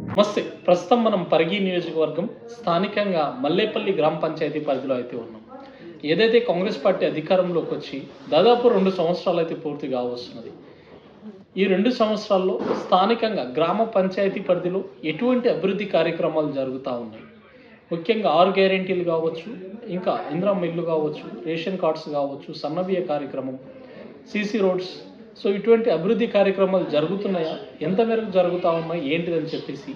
నమస్తే. ప్రస్తుతం మనం పరిగి నియోజకవర్గం స్థానికంగా మల్లేపల్లి గ్రామ పంచాయతీ పరిధిలో అయితే ఉన్నాం. ఏదైతే కాంగ్రెస్ పార్టీ అధికారంలోకి వచ్చి దాదాపు 2 సంవత్సరాలు అయితే పూర్తి కావస్తున్నది. ఈ 2 సంవత్సరాల్లో స్థానికంగా గ్రామ పంచాయతీ పరిధిలో ఎటువంటి అభివృద్ధి కార్యక్రమాలు జరుగుతూ ఉన్నాయి? ముఖ్యంగా 6 గ్యారెంటీలు కావచ్చు, ఇంకా ఇందిరమ్మ ఇల్లు కావచ్చు, రేషన్ కార్డ్స్ కావచ్చు, సన్నబియ్య కార్యక్రమం, సీసీ రోడ్స్, సో ఇటువంటి అభివృద్ధి కార్యక్రమాలు జరుగుతున్నాయా? ఎంత మేరకు జరుగుతూ ఉన్నాయి ఏంటిదని చెప్పేసి,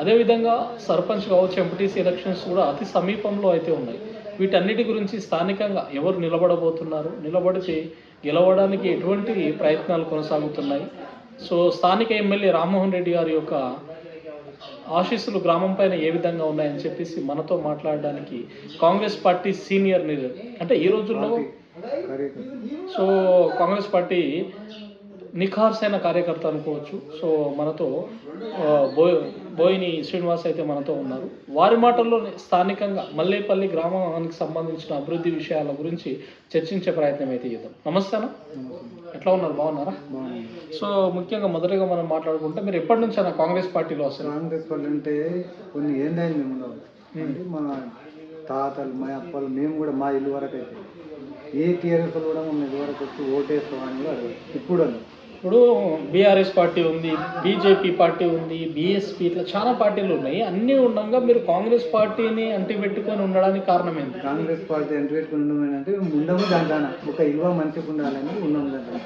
అదేవిధంగా సర్పంచ్ కావచ్చు, ఎంపీటీసీ ఎలక్షన్స్ కూడా అతి సమీపంలో అయితే ఉన్నాయి. వీటన్నిటి గురించి స్థానికంగా ఎవరు నిలబడబోతున్నారు, నిలబడితే గెలవడానికి ఎటువంటి ప్రయత్నాలు కొనసాగుతున్నాయి, సో స్థానిక ఎమ్మెల్యే రామ్మోహన్ రెడ్డి గారి యొక్క ఆశీస్సులు గ్రామం పైన ఏ విధంగా ఉన్నాయని చెప్పేసి మనతో మాట్లాడడానికి కాంగ్రెస్ పార్టీ సీనియర్ లీడర్, అంటే ఈ రోజుల్లో సో కాంగ్రెస్ పార్టీ నిఖార్సైన కార్యకర్త అనుకోవచ్చు. సో మనతో బోయిని శ్రీనివాస్ అయితే మనతో ఉన్నారు. వారి మాటల్లో స్థానికంగా మల్లేపల్లి గ్రామానికి సంబంధించిన అభివృద్ధి విషయాల గురించి చర్చించే ప్రయత్నం అయితే చేద్దాం. నమస్తే అన్న, ఎట్లా ఉన్నారు? బాగున్నారా? సో ముఖ్యంగా మొదటగా మనం మాట్లాడుకుంటే, మీరు ఎప్పటి నుంచి అన్న కాంగ్రెస్ పార్టీలో వస్తారు? కాంగ్రెస్ పార్టీ అంటే కొన్ని ఏంటైంది మేము ఉండవు. అంటే మా తాతలు, మా అప్పలు, మేము కూడా మా ఇల్లు వరకు అయితే ఏ టీఆర్ఎస్ కూడా మన ఇల్లు వరకు వచ్చి ఓటేస్తామని కూడా అడగదు. ఇప్పుడు బీఆర్ఎస్ పార్టీ ఉంది, బీజేపీ పార్టీ ఉంది, బీఎస్పీ, ఇట్లా చాలా పార్టీలు ఉన్నాయి. అన్నీ ఉండగా మీరు కాంగ్రెస్ పార్టీని అంటి పెట్టుకొని ఉండడానికి కారణం ఏంటి? కాంగ్రెస్ పార్టీ అంటి పెట్టుకుని ఉండమని అంటే ఉండము దాంట్లో ఒక ఇల్వ మంచిగా ఉండాలని ఉండము దాంట్లో.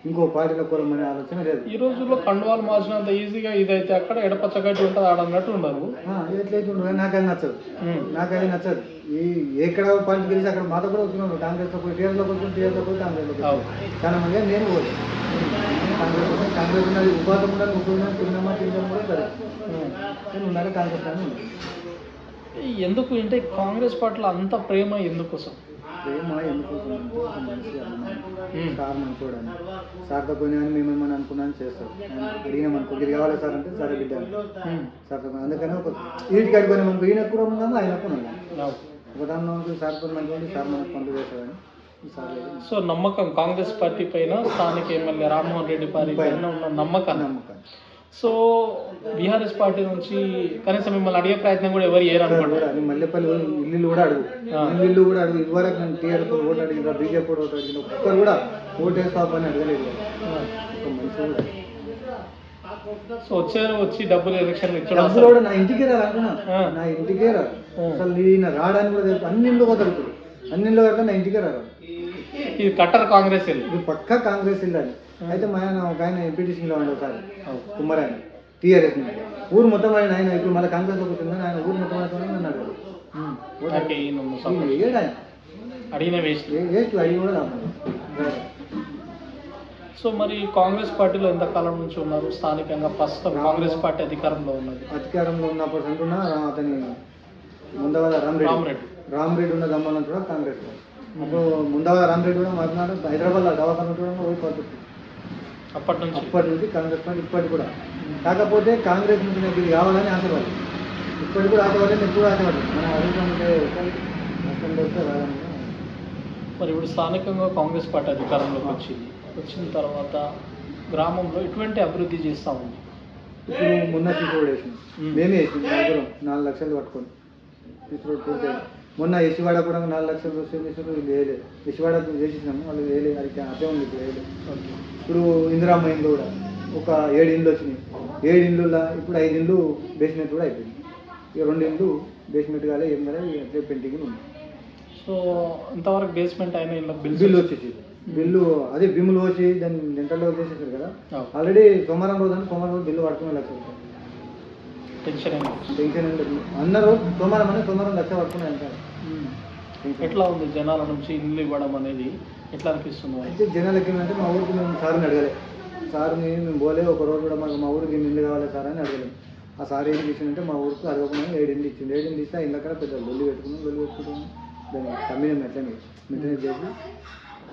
ఇంకో పార్టీలో కొరమనే ఆలోచన లేదు. ఈ రోజుల్లో కండువాలు మార్చినంత ఈజీగా ఇదైతే అక్కడ ఎడపచ్చగడ్డి ఉంటుంది ఆడన్నట్టు ఉన్నారు. ఎట్లయితే ఉండదు, నాకు అది నచ్చదు. నాకు అది నచ్చదు. ఎక్కడ పార్టీ గెలిచి అక్కడ మాతో కూడా వచ్చినాడు. కాంగ్రెస్లో పోయి టీఆర్ఎస్లోకి వచ్చి, టీఆర్ఎస్లో పోయి కాంగ్రెస్లోకి చాలా మంది నేను పోయి కాంగ్రెస్ ఉన్నది. ఉపాధి ఉండాలి, ఉద్యోగం తిన్నామా తింటాం కూడా సరే నేను ఉండాలి. కాంగ్రెస్ కానీ ఉంది. ఎందుకు అంటే కాంగ్రెస్ పట్ల అంత ప్రేమ ఎందుకోసం? ప్రేమ ఎందుకోసం సార్ మంచోడని, సార్తో పోయినా కానీ మేము ఏమని అనుకున్నాను చేస్తారు. అడిగినామనుకో ఇది కావాలి సార్ అంటే సరే బిడ్డ సార్తో. అందుకని ఒక ఇంటికి అడిగిపోయినా మనకు ఈయన కూడా ఉన్నాము, ఆయన కూడా ఉన్నాము. ఒక దాని సార్తో మంచిగా ఉంది, సార్ మనకు పనులు చేస్తారని. సో నమ్మకం కాంగ్రెస్ పార్టీ పైన, స్థానిక ఎమ్మెల్యే రామ్మోహన్ రెడ్డి పార్టీ పైన ఉన్న నమ్మకం. సో బీఆర్ఎస్ పార్టీ నుంచి కనీసం మిమ్మల్ని అడిగే ప్రయత్నం కూడా ఎవరు చేయరు. మల్లెపల్లి ఇల్లు కూడా అడుగు, ఇల్లు కూడా అడుగు. ఇదివరకు నేను టీఆర్ఎస్ ఓటు అడిగిన, బీజేపీ ఓటు అడిగిన, ఒక్కరు కూడా ఓటేస్తామని అడగలేదు. ఒక మనిషి కూడా. సో వచ్చి డబ్బులు ఎలక్షన్ డబ్బులు కూడా నా ఇంటికే రానుకున్నా, నా ఇంటికే రాదు అసలు. ఈయన రావడానికి కూడా తెలుసు. అన్ని ఇళ్ళు పోతారు, ఇప్పుడు అన్ని ఇళ్ళు కడితే నా ఇంటికే రాదు. ఇది కట్టర్ కాంగ్రెస్ ఇల్లు, ఇది పక్కా కాంగ్రెస్ ఇల్లు అని. అయితే మా ఆయన ఒక ఆయన ఎంపీటీసీలో ఉండే ఒకసారి కుమ్మరాయన టీఆర్ఎస్ ఊరు మొత్తం ఆయన. ఆయన ఇప్పుడు మళ్ళీ కాంగ్రెస్లో కూర్చుందని ఆయన ఊరు మొత్తం నన్ను అడిగాడు. అడిగిన వేస్ట్ అడిగి కూడా రాదు. సో మరి కాంగ్రెస్ పార్టీలో ఎంతకాలం నుంచి ఉన్నారు? స్థానికంగా ప్రస్తుతం కాంగ్రెస్ పార్టీ అధికారంలో ఉన్నది. అధికారంలో ఉన్నప్పుడు అంటున్నా అతని ముందవాళ్ళ రామరెడ్డి ఉన్న దమ్మాలని కూడా కాంగ్రెస్. అప్పుడు ముందవాళ్ళ రామరెడ్డి కూడా మాట్లాడు హైదరాబాద్లో దవాఖాన కూడా పోయి పడుతుంది. అప్పటి నుంచి కాంగ్రెస్ పార్టీ ఇప్పటికి కూడా. కాకపోతే కాంగ్రెస్ నుంచి నాకు ఇది కావాలని ఆశపడి ఇప్పటికి కూడా ఆశపడి, నేను కూడా ఆశపడి మనం అడుగుతుంటే నష్టం వస్తే రాదని. మరి ఇప్పుడు స్థానికంగా కాంగ్రెస్ పార్టీ అధికారంలోకి వచ్చిన తర్వాత గ్రామంలో ఎటువంటి అభివృద్ధి చేస్తూ ఉంది? ఇప్పుడు మొన్న సీసీ రోడ్ వేసింది, మేమే వేసింది. 4 లక్షలు పట్టుకొని సీసీ రోడ్ పూర్తయింది. మొన్న ఎసివాడ కూడా 4 లక్షలు చేసారు, వీళ్ళు వేయలేదు. ఎసివాడ చేసినాము, వాళ్ళు వేయలేదు. అది అదే ఉంది, ఇప్పుడు వేయలేదు. ఇప్పుడు ఇందిరామ్మ ఇండ్లు కూడా ఒక 7 ఇండ్లు వచ్చినాయి. 7 ఇండ్లలో ఇప్పుడు 5 ఇండ్లు బేస్మెంట్ కూడా అయిపోయింది. ఇక 2 ఇండ్లు బేస్మెంట్ కాలే, ఏం కాలే, అట్లే పెయింటింగ్ ఉంది. సో ఇంతవరకు బేస్మెంట్ అయిన బిల్లు వచ్చేసి బిల్లు అదే బిమ్ములు వచ్చి దాన్ని డెంటల్లో చేసేసారు కదా. ఆల్రెడీ సోమవారం రోజు బిల్లు పడుతున్న 1 లక్ష రూపాయలు. టెన్షన్ ఉండదు అన్నారు. సోమవారం లక్ష పడుతున్నాయి అంటారు. ఎట్లా ఉంది జనాల నుంచి ఇల్లు ఇవ్వడం అనేది ఎట్లా అనిపిస్తుంది? అయితే జనాలకి ఏమంటే మా ఊరికి మేము సార్ని అడగలే. సార్ని మేము పోలే, ఒక రోజు కూడా మాకు మా ఊరికి ఇల్లు కావాలి సార్ అని అడగలేము. ఆ సార్ ఏం ఇచ్చిందంటే మా ఊరికి అడగకుండా 7 ఇండ్లు ఇచ్చింది. 7 ఇండ్లు ఇస్తే ఆ ఇళ్ళక్కడ పెద్ద లొల్లి పెట్టుకున్నాం. దాన్ని కమ్మినం ఎట్లనే మెయింటెనెన్స్ చేసి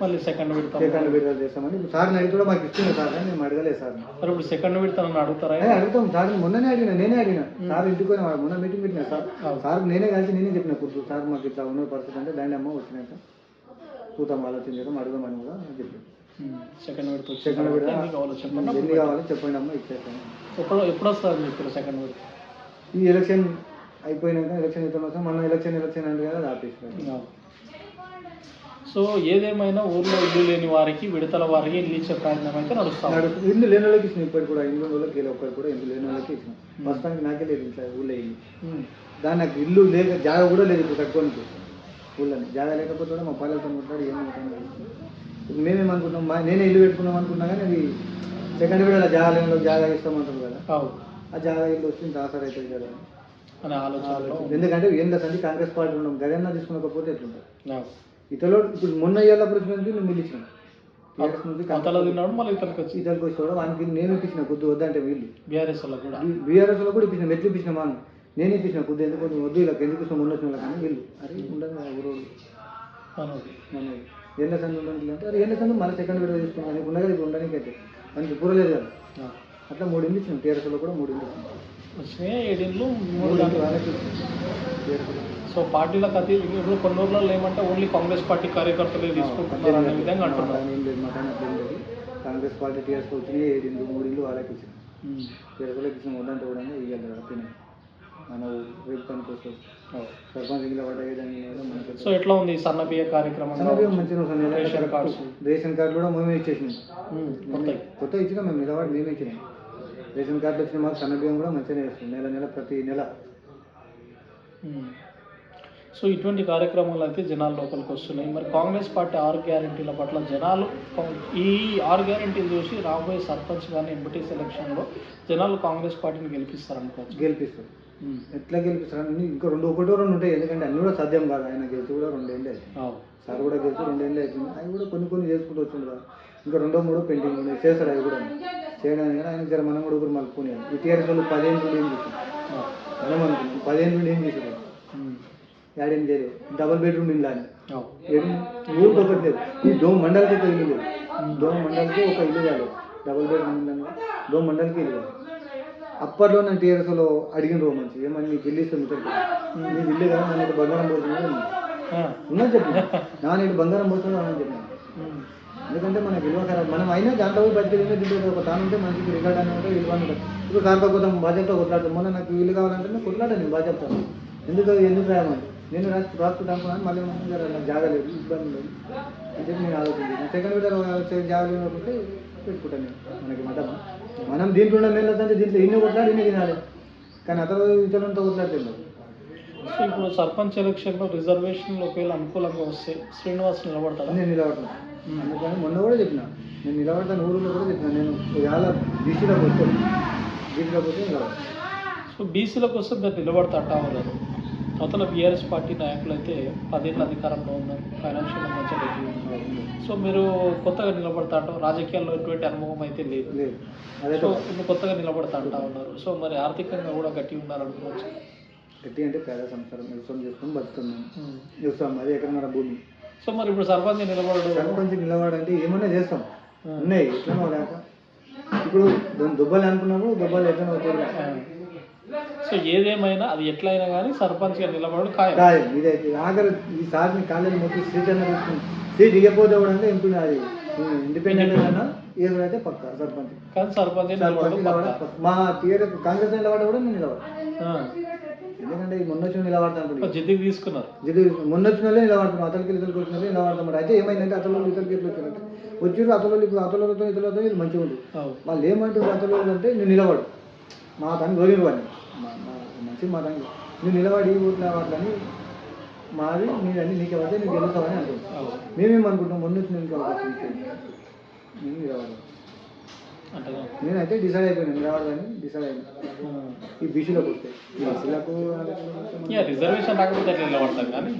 మళ్ళీ సెకండ్ విడత చేస్తామని ఇప్పుడు సార్ని అడిగి కూడా మాకు ఇస్తుంది సార్ అని మేము అడగలేదు సార్. మరి ఇప్పుడు సెకండ్ విడత అడుగుతారా? అడుగుతాం సార్. నేనే అడిగిన సార్ ఇంటికి పోయిన మొన్న మీటింగ్ పెట్టినా సార్ నేనే కలిసి నేనే చెప్పిన కూర్చు సార్ మాకు ఇట్లా ఉన్న పరిస్థితి అంటే దాన్ని అమ్మ వచ్చినాక చూద్దాం ఆలోచన చేద్దాం అడుగుదామని కూడా చెప్పి సెకండ్ విడత ఎన్ని కావాలి చెప్పండి అమ్మ ఇచ్చేస్తాను. ఎప్పుడు వస్తుంది ఇప్పుడు సెకండ్ విడత? ఈ ఎలక్షన్ అయిపోయినాక ఎలక్షన్ ఇతను వస్తాం మన ఎలక్షన్ అంటే కదా అది ఆపేసినారు. సో ఏదేమైనా ఊర్లో ఇల్లు లేని వారికి విడతల వారికి ఇల్లు ఇచ్చే ప్రయత్నం అయితే నడుస్తాం. ఇల్లు లేని వాళ్ళకి ఇచ్చిన ఇప్పటికి కూడా ఇల్లు వాళ్ళకి వెళ్ళి ఒక్కరికి కూడా ఇల్లు లేని వాళ్ళకి ఇచ్చిన ప్రస్తుతానికి నాకే లేదు ఇంట్లో ఊళ్ళో ఇల్లు. దాని నాకు ఇల్లు లేక జాగా కూడా లేదు ఇప్పుడు కట్టుకోనికి ఊళ్ళని జాగా లేకపోతే కూడా మా పల్లెలతో ఉంటాడు ఏమవుతుంది. ఇప్పుడు మేమేమనుకుంటాం నేనే ఇల్లు పెట్టుకున్నాం అనుకున్నా కానీ అది సెకండ్ కూడా అలా జాగా లేని జాగా ఇస్తామంటారు కదా, ఆ జాగా ఇల్లు వస్తే ఇంత ఆసర అవుతుంది కదా అనే ఆలోచన. ఎందుకంటే ఏం లేదు కాంగ్రెస్ పార్టీ ఉన్నాం గదన్నా తీసుకునకపోతే ఎట్లుంటుంది. ఇతరులు ఇప్పుడు మొన్న ఇయ్యాల ప్రెసిడెంట్కి మేము ఇల్లు ఇచ్చినాం ఇతరులకు వచ్చి వానికి నేను ఇప్పించిన కొద్ది వద్దంటే వీళ్ళు బీఆర్ఎస్ లో కూడా ఇప్పించిన మెట్లు ఇప్పించిన మనం నేను ఇప్పించిన కొద్ది ఎందుకు వద్దు ఇలా ఎందుకు ఇష్టం మొన్న వచ్చిన కానీ వీళ్ళు అరే ఉండదు ఊరోడు మన ఎండ సంది ఉండడానికి అంటే అరే ఎండ సంది మళ్ళీ సెకండ్ వీడియో తీసుకున్నాను నీకు ఉండగా ఇప్పుడు ఉండడానికి అయితే మనకి పూరలేదు కదా. అట్లా 3 ఇల్లు ఇచ్చినాం టీఆర్ఎస్లో కూడా 3 ఇల్లు వచ్చినాయి 7 ఇళ్ళు 3 వాళ్ళకి. సో పార్టీలకు అతి ఇప్పుడు కొన్ని ఊర్లలో ఏమంటే ఓన్లీ కాంగ్రెస్ పార్టీ కార్యకర్తలే తీసుకుంటున్నారు అనే విధంగా అంటున్నారు. ఏం లేదు మా కానీ అట్లా లేదు. కాంగ్రెస్ పార్టీ టీఆర్ఎస్కి వచ్చినాయి 7 ఇళ్ళు 3 ఇళ్ళు వాళ్ళకి ఇచ్చిన టీఆర్ఎస్లోకి ఇచ్చిన వద్దంటే కూడా ఇవ్వాలి తినే మన రేపు పనికి సర్పంచ్ ఇంట్లో పడ్డ ఏదైనా. సో ఎట్లా ఉంది సన్నబియ్య కార్యక్రమం? సన్నబియ్యం మంచిగా రేషన్ కార్డు కూడా మేమే ఇచ్చేసినాం. కొత్త ఇచ్చినా మేము నిలబడి మేమే ఇచ్చినాం. రేషన్ కార్డులు వచ్చిన మాకు సన్నబియ్యం కూడా మంచిగానే వేస్తుంది నెల ప్రతి నెల. సో ఇటువంటి కార్యక్రమాలు అయితే జనాల లోపలికి వస్తున్నాయి. మరి కాంగ్రెస్ పార్టీ 6 గ్యారెంటీల పట్ల జనాలు ఈ 6 గ్యారెంటీలు చూసి రాబోయే సర్పంచ్ కానీ ఎంపీటీసీ ఎలక్షన్లో జనాలు కాంగ్రెస్ పార్టీని గెలిపిస్తారనుకోవచ్చు. గెలిపిస్తారు. ఎట్లా గెలిపిస్తారని ఇంకా 2 ఉంటాయి. ఎందుకంటే అన్ని కూడా సాధ్యం కాదు. ఆయన గెలిచి కూడా 2 ఏళ్ళు అవుతుంది. సార్ కూడా గెలిచి 2 ఏళ్ళు అవుతుంది. అవి కూడా కొన్ని చేసుకుంటూ వచ్చింది. ఇంకా 2-3 పెండింగ్ ఉన్నాయి. చేస్తాడు అవి కూడా చేయడానికి. కానీ ఆయన జర మనం కూడా ఊరు మలుపుకునేది. ఈ టీఆర్ఎస్ వాళ్ళు 10 ఏళ్ళు ఏం చేసాం మనం అనుకున్నాం. 10 ఏళ్ళు ఏం చేసారు ఏడేం చేయలేదు. డబల్ బెడ్రూమ్ ఇల్లు అని ఊరికి ఒకటి లేదు. ఈ దోమ మండలికి ఒక ఇల్లు లేదు. దోమ మండలికి ఒక ఇల్లు కాలేదు. డబల్ బెడ్రూమ్ ఇల్లు అని దోమ మండలికి ఇల్లు కాదు. అప్పట్లో నేను టీఆర్ఎస్లో అడిగిన మంచి ఏమని మీకు ఇల్లు ఇస్తాను మీకు ఇల్లు కదా నన్ను బంగారం పోతున్నాను ఉన్నది చెప్పి నాన్న బంగారం పోతున్నాను అని చెప్పాను. ఎందుకంటే మనకి విలువ మనం అయినా దాంట్లో బతికి తింటే ఒక తాను ఉంటే మంచికి రికార్డ్ అని ఉంటే విలువ ఉంటుంది. ఇప్పుడు సార్తో పోతాం బాధ్యతతో కొట్లాడతాం. మొన్న నాకు ఇల్లు కావాలంటే నేను కొట్లాడాను నేను బాధ్యతతో. ఎందుకు రాయమని నేను రాసుకుంటా అనుకున్నాను. మళ్ళీ నాకు జాగలేదు ఇబ్బంది లేదు అని చెప్పి నేను ఆలోచించాను. సెకండ్ వీడియో జాగలేకపోతే పెట్టుకుంటాను నేను. మనకి మనం దీంట్లో ఉన్న మేలు అంటే దీంట్లో ఇన్ని కొట్లాడి ఇన్ని తినాలి. కానీ అతను ఇతరులతో కొట్లాడుతున్నాడు. సో ఇప్పుడు సర్పంచ్ ఎలక్షన్లో రిజర్వేషన్లు ఒకవేళ అనుకూలంగా వస్తే శ్రీనివాస్ నిలబడతాను. నేను నిలబడతాను. అందుకని మొన్న కూడా చెప్పిన నేను నిలబడతాను. ఊరిలో కూడా చెప్పిన నేను చాలా బీసీలోకి వస్తాను. బీసీలోకి నిలబడతాను. సో బీసీలోకి వస్తే మీరు నిలబడతా ఉన్నారు. అవతల బీఆర్ఎస్ పార్టీ నాయకులు అయితే 10 ఏళ్ళ అధికారంలో ఉన్నారు. ఫైనాన్షియల్ మంచిగా ఉన్నారు. సో మీరు కొత్తగా నిలబడతా అంటాం. రాజకీయాల్లో ఎటువంటి అనుభవం అయితే లేదు. సో ఇప్పుడు కొత్తగా నిలబడతా అంటా ఉన్నారు. సో మరి ఆర్థికంగా కూడా గట్టి ఉన్నారనుకోవచ్చు. గట్టి అంటే పేద సంసారం వ్యవసాయం చేసుకొని బతుకున్నాం. వ్యవసాయం అది ఎకరన్నర భూమి. సో మరి ఇప్పుడు సర్పంచ్ నిలబడంటే ఏమన్నా చేస్తాం ఉన్నాయి ఎట్లనో లేక ఇప్పుడు దుబ్బాలు అనుకున్నాము. దుబ్బాలు ఎట్లనో అవుతుంది. సో ఏదేమైనా అది ఎట్లయినా కానీ సర్పంచ్గా నిలబడడం ఖాయం. ఇదైతే ఆఖరి ఈ సార్ని కాలేజీ మొత్తం సీట్ అన్న తీసుకుని సీట్ ఇవ్వకపోతే కూడా అంటే ఎంపీ అది ఇండిపెండెంట్ అన్నా ఏదో అయితే పక్క సర్పంచ్. కానీ సర్పంచ్ మా టీఆర్ఎస్ కాంగ్రెస్ నిలబడ కూడా నేను నిలబడతాను. ఎందుకంటే మొన్న వచ్చిన నిలబడతాను. జిద్దుకి తీసుకున్నారు. మొన్న వచ్చిన వాళ్ళే నిలబడుతున్నాం. అతలకి ఇతరులకు వచ్చిన వాళ్ళే నిలబడతాం. అయితే ఏమైందంటే అతలు ఇతరులకి ఎట్లా వచ్చారంటే వచ్చారు అతలు ఇప్పుడు అతలతో ఇతరులతో వీళ్ళు మంచిగా ఉంది. వాళ్ళు ఏమంటారు అతలు అంటే నేను నిలబడు మా దాన్ని గోలిరు వాడిని మంచి మా దాన్ని నువ్వు నిలబడి ఊరిలో వాటిని మాది నీదన్నీ నీకు ఎవరితే నీకు గెలుస్తావని అంటున్నాం. మేమేమనుకుంటాం మొన్న వచ్చిన నేను నిలబడను. నేనైతే డిసైడ్ అయిపోయాను నిలబడదని డిసైడ్ అయినా. ఈ బీసీలోకి వస్తాయి బీసీలకు రిజర్వేషన్ రాకపోతే అట్లా నిలబడతాం. కానీ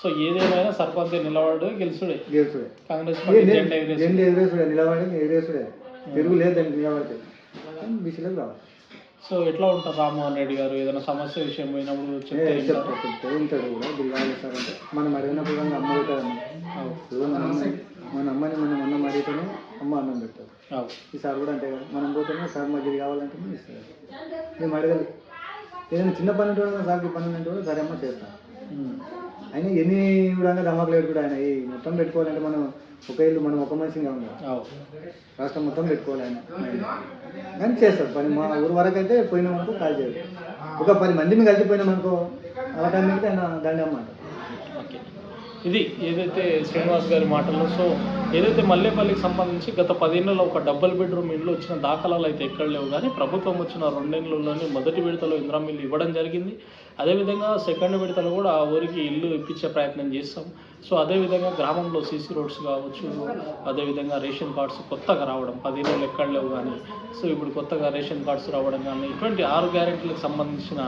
సో ఏదేమైనా సర్పంచ్ నిలబడు గెలుచుడే కాంగ్రెస్ ఎదురేసుడే నిలబడి ఎదురేసుడే తిరుగులేదు దానికి నిలబడితే బీసీలోకి రావాలి. సో ఎట్లా ఉంటారు రామ్మోహన్ రెడ్డి గారు ఏదైనా సమస్య విషయం పోయినప్పుడు చెప్తే ఉంటాడు కూడా బిల్లాస్తారంటే మనం అడిగినప్పుడు అమ్మ పెట్టారమ్మ. మన అమ్మని మనం అన్నం అడిగితేనే అమ్మ అన్నం పెడతారు. ఈసారి కూడా అంటే మనం పోతేనే సార్ మధ్య కావాలంటే ఇస్తారు. మేము అడగాలి ఏదైనా చిన్న పని ఉంటే సార్కి పని అంటే కూడా సరే అమ్మ చేస్తాం. ఆయన ఎన్ని కూడా ధమాకులు పెట్టుకుంటే ఆయన ఈ మొత్తం పెట్టుకోవాలంటే మనం ఒక ఇల్లు మనం ఒక మనిషిగా ఉండాలి, రాష్ట్రం మొత్తం పెట్టుకోవాలి ఆయన. కానీ చేస్తారు పని. మా ఊరు వరకు అయితే పోయినామనుకో కాల్ చేయదు. ఒక 10 మంది మేము కలిసిపోయినామనుకో ఆ టైంకి ఆయన దండి అన్నమాట. ఓకే, ఇది ఏదైతే శ్రీనివాస్ గారి మాటల్లో. సో ఏదైతే మల్లేపల్లికి సంబంధించి గత 10 ఏళ్లలో ఒక డబుల్ బెడ్రూమ్ ఇల్లు వచ్చిన దాఖలాలు అయితే ఎక్కడ లేవు, కానీ ప్రభుత్వం వచ్చిన 2 ఏళ్లలోనే మొదటి విడతలో ఇందిరా ఇల్లు ఇవ్వడం జరిగింది. అదేవిధంగా సెకండ్ విడతలో కూడా ఆ ఊరికి ఇల్లు ఇప్పించే ప్రయత్నం చేస్తాం. సో అదేవిధంగా గ్రామంలో సీసీ రోడ్స్ కావచ్చు, అదేవిధంగా రేషన్ కార్డ్స్ కొత్తగా రావడం, 10 ఏళ్ళు ఎక్కడ లేవు కానీ సో ఇప్పుడు కొత్తగా రేషన్ కార్డ్స్ రావడం కానీ ఇటువంటి 6 గ్యారెంటీలకు సంబంధించిన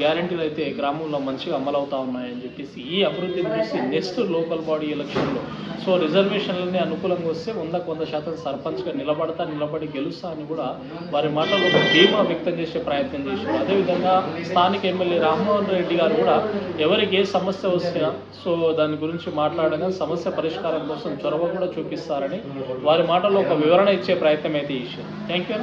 గ్యారెంటీలు అయితే గ్రామంలో మంచిగా అమలవుతూ ఉన్నాయని చెప్పేసి, ఈ అభివృద్ధిని చూసి నెక్స్ట్ లోకల్ బాడీ ఎలక్షన్లో సో రిజర్వేషన్లన్నీ అనుకూలంగా వస్తే 100% సర్పంచ్గా నిలబడి గెలుస్తా అని కూడా వారి మాటల్లో ఒక ధీమా వ్యక్తం చేసే ప్రయత్నం చేశారు. అదేవిధంగా స్థానిక ఎమ్మెల్యే రామ్మోహన్ రెడ్డి గారు కూడా ఎవరికి ఏ సమస్య వస్తున్నా సో దాని గురించి మాట్లాడగా సమస్య పరిష్కారం కోసం చొరవ కూడా చూపిస్తారని వారి మాటల్లో ఒక వివరణ ఇచ్చే ప్రయత్నం అయితే చేశారు. Thank you.